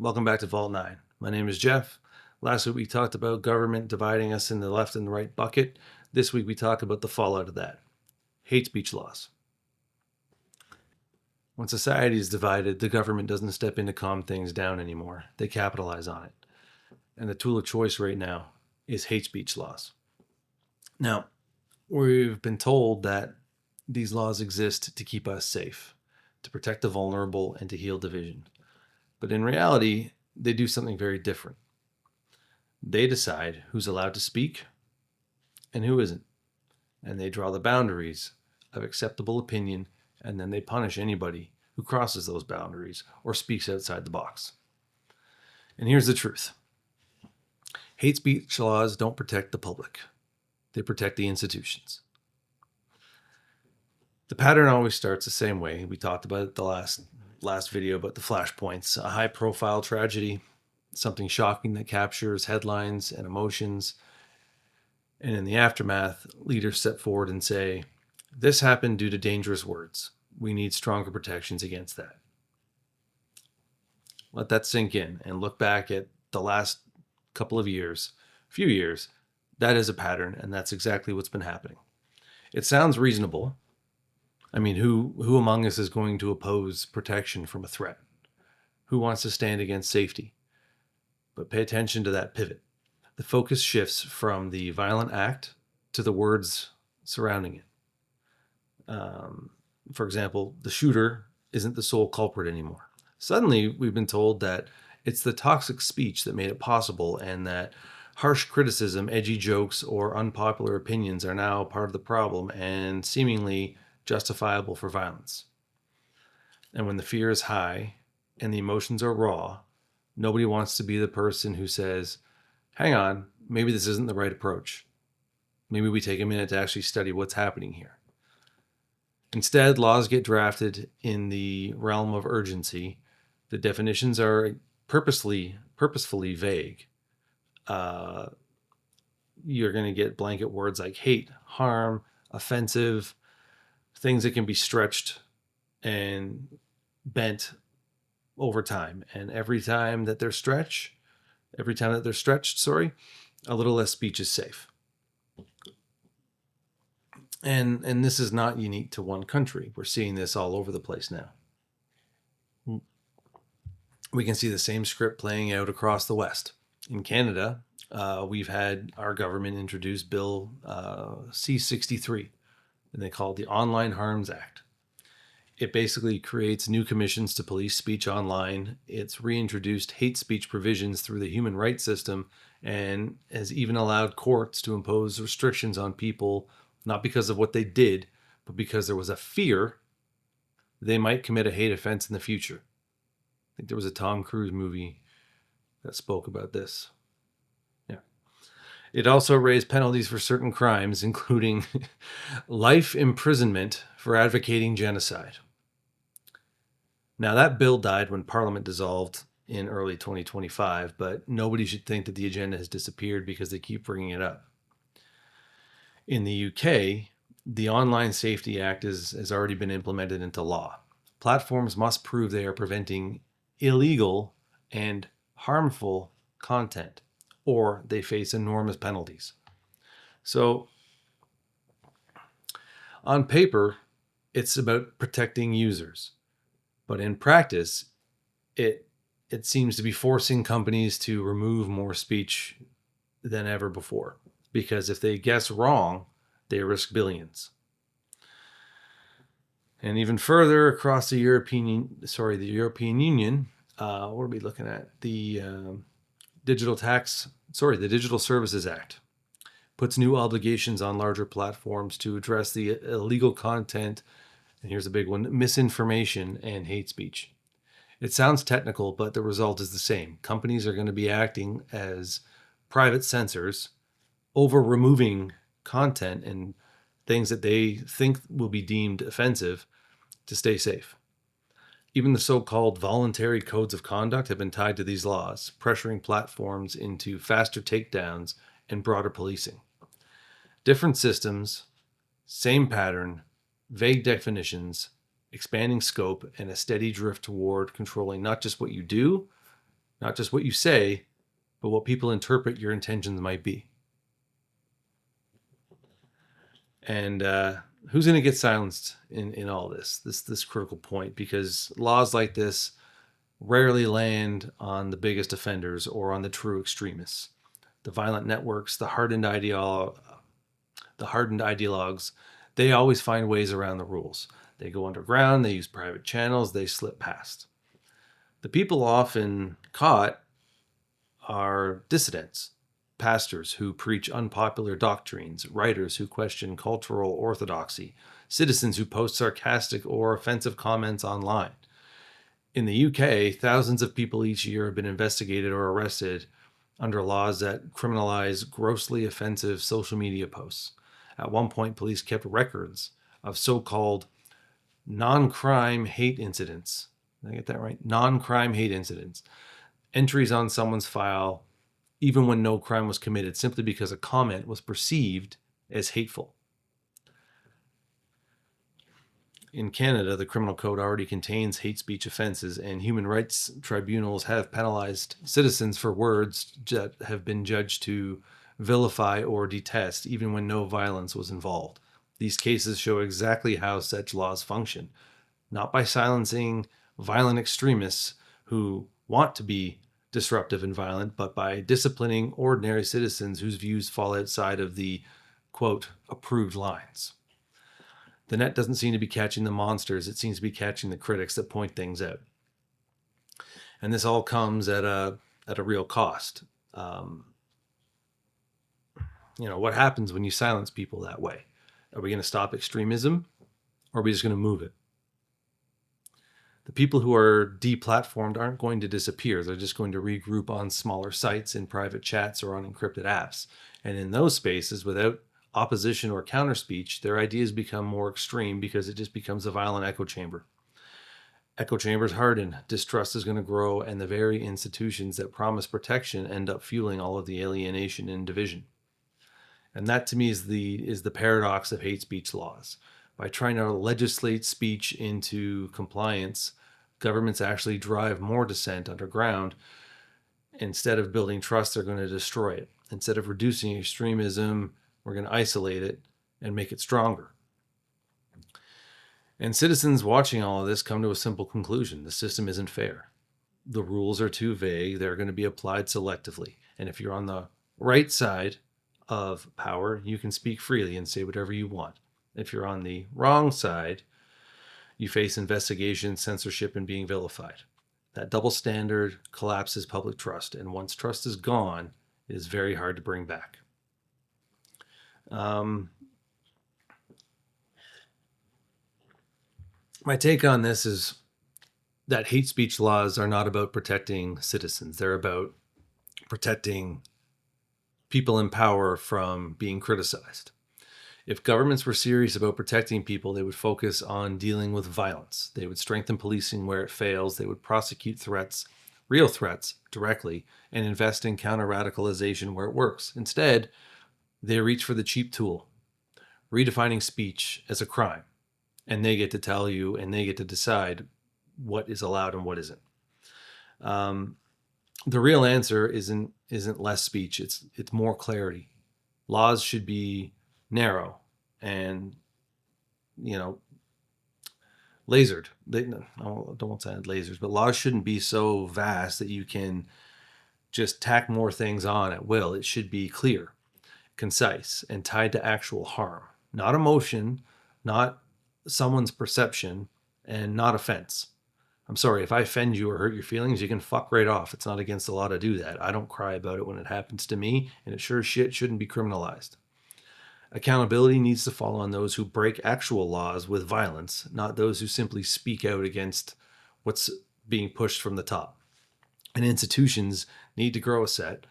Welcome back to Vault 9. My name is Jeff. Last week we talked about government dividing us in the left and the right bucket. This week we talk about the fallout of that. Hate speech laws. When society is divided, the government doesn't step in to calm things down anymore. They capitalize on it. And the tool of choice right now is hate speech laws. Now, we've been told that these laws exist to keep us safe, to protect the vulnerable, and to heal division. But in reality, they do something very different. They decide who's allowed to speak and who isn't. And they draw the boundaries of acceptable opinion, and then they punish anybody who crosses those boundaries or speaks outside the box. And here's the truth. Hate speech laws don't protect the public. They protect the institutions. The pattern always starts the same way. We talked about it the last video about the flashpoints. A high-profile tragedy, something shocking that captures headlines and emotions. And in the aftermath, leaders step forward and say, this happened due to dangerous words. We need stronger protections against that. Let that sink in and look back at the last few years. That is a pattern, and that's exactly what's been happening. It sounds reasonable. I mean, who among us is going to oppose protection from a threat? Who wants to stand against safety? But pay attention to that pivot. The focus shifts from the violent act to the words surrounding it. For example, the shooter isn't the sole culprit anymore. Suddenly, we've been told that it's the toxic speech that made it possible, and that harsh criticism, edgy jokes, or unpopular opinions are now part of the problem and seemingly justifiable for violence. And when the fear is high and the emotions are raw, nobody wants to be the person who says, hang on, maybe this isn't the right approach. Maybe we take a minute to actually study what's happening here. Instead, laws get drafted in the realm of urgency. The definitions are purposefully vague. You're going to get blanket words like hate, harm, offensive, things that can be stretched and bent over time. And every time that they're stretched, a little less speech is safe. And this is not unique to one country. We're seeing this all over the place now. We can see the same script playing out across the West. In Canada, we've had our government introduce Bill C-63, and they call it the Online Harms Act. It basically creates new commissions to police speech online. It's reintroduced hate speech provisions through the human rights system, and has even allowed courts to impose restrictions on people, not because of what they did, but because there was a fear they might commit a hate offense in the future. I think there was a Tom Cruise movie that spoke about this. Yeah. It also raised penalties for certain crimes, including life imprisonment for advocating genocide. Now, that bill died when Parliament dissolved in early 2025, but nobody should think that the agenda has disappeared because they keep bringing it up. In the UK, the Online Safety Act has already been implemented into law. Platforms must prove they are preventing illegal and harmful content, or they face enormous penalties. So, on paper, it's about protecting users. But in practice, it seems to be forcing companies to remove more speech than ever before. Because if they guess wrong, they risk billions. And even further across the European Union, what are we looking at? The Digital Services Act puts new obligations on larger platforms to address the illegal content, and here's a big one, misinformation and hate speech. It sounds technical, but the result is the same. Companies are going to be acting as private censors over removing content and things that they think will be deemed offensive to stay safe. Even the so-called voluntary codes of conduct have been tied to these laws, pressuring platforms into faster takedowns and broader policing. Different systems, same pattern, vague definitions, expanding scope, and a steady drift toward controlling not just what you do, not just what you say, but what people interpret your intentions might be. And who's going to get silenced in all this critical point? Because laws like this rarely land on the biggest offenders or on the true extremists. The violent networks, the hardened ideologues, they always find ways around the rules. They go underground, they use private channels, they slip past. The people often caught are dissidents, pastors who preach unpopular doctrines, writers who question cultural orthodoxy, citizens who post sarcastic or offensive comments online. In the UK, thousands of people each year have been investigated or arrested under laws that criminalize grossly offensive social media posts. At one point, police kept records of so-called non-crime hate incidents. Did I get that right? Non-crime hate incidents. Entries on someone's file, even when no crime was committed, simply because a comment was perceived as hateful. In Canada, the criminal code already contains hate speech offenses, and human rights tribunals have penalized citizens for words that have been judged to vilify or detest, even when no violence was involved. These cases show exactly how such laws function, not by silencing violent extremists who want to be disruptive and violent, but by disciplining ordinary citizens whose views fall outside of the, quote, approved lines. The net doesn't seem to be catching the monsters. It seems to be catching the critics that point things out. And this all comes at a real cost. What happens when you silence people that way? Are we going to stop extremism, or are we just going to move it? The people who are deplatformed aren't going to disappear. They're just going to regroup on smaller sites, in private chats, or on encrypted apps. And in those spaces, without opposition or counter speech, their ideas become more extreme because it just becomes a violent echo chamber. Echo chambers harden, distrust is going to grow, and the very institutions that promise protection end up fueling all of the alienation and division. And that, to me, is the paradox of hate speech laws. By trying to legislate speech into compliance, governments actually drive more dissent underground. Instead of building trust, they're going to destroy it. Instead of reducing extremism, we're going to isolate it and make it stronger. And citizens watching all of this come to a simple conclusion. The system isn't fair. The rules are too vague. They're going to be applied selectively. And if you're on the right side of power, you can speak freely and say whatever you want. If you're on the wrong side, you face investigation, censorship, and being vilified. That double standard collapses public trust. And once trust is gone, it is very hard to bring back. My take on this is that hate speech laws are not about protecting citizens. They're about protecting people in power from being criticized. If governments were serious about protecting people, they would focus on dealing with violence. They would strengthen policing where it fails. They would prosecute threats, real threats, directly, and invest in counter-radicalization where it works. Instead, they reach for the cheap tool, redefining speech as a crime. And they get to tell you, and they get to decide what is allowed and what isn't. The real answer isn't less speech. It's more clarity. Laws should be narrow and lasered. I don't want to say lasers, but laws shouldn't be so vast that you can just tack more things on at will. It should be clear, concise, and tied to actual harm, not emotion, not someone's perception, and not offense. I'm sorry, if I offend you or hurt your feelings, you can fuck right off. It's not against the law to do that. I don't cry about it when it happens to me, and it sure as shit shouldn't be criminalized. Accountability needs to fall on those who break actual laws with violence, not those who simply speak out against what's being pushed from the top. And institutions need to grow a set,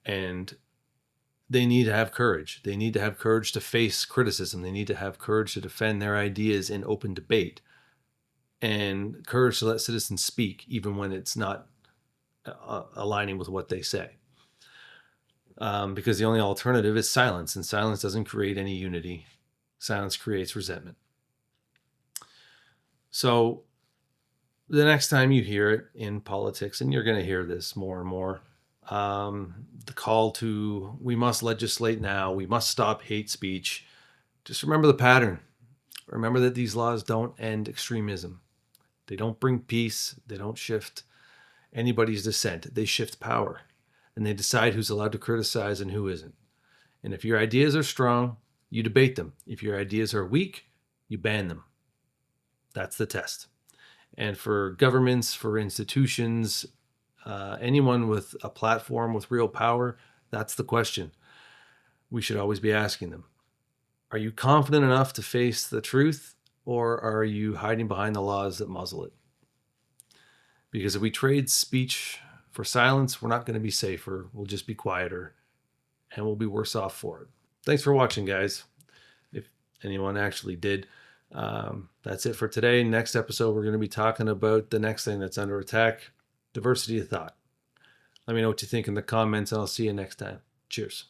and they need to have courage. They need to have courage to face criticism. They need to have courage to defend their ideas in open debate, and courage to let citizens speak, even when it's not aligning with what they say. Because the only alternative is silence, and silence doesn't create any unity. Silence creates resentment. So the next time you hear it in politics, and you're going to hear this more and more, the call to we must legislate now, we must stop hate speech, just remember the pattern. Remember that these laws don't end extremism. They don't bring peace. They don't shift anybody's dissent. They shift power. And they decide who's allowed to criticize and who isn't. And if your ideas are strong, you debate them. If your ideas are weak, you ban them. That's the test. And for governments, for institutions, anyone with a platform with real power, that's the question we should always be asking them. Are you confident enough to face the truth, or are you hiding behind the laws that muzzle it? Because if we trade speech for silence, we're not going to be safer. We'll just be quieter, and we'll be worse off for it. Thanks for watching, guys. If anyone actually did. That's it for today. Next episode, we're going to be talking about the next thing that's under attack, diversity of thought. Let me know what you think in the comments, and I'll see you next time. Cheers.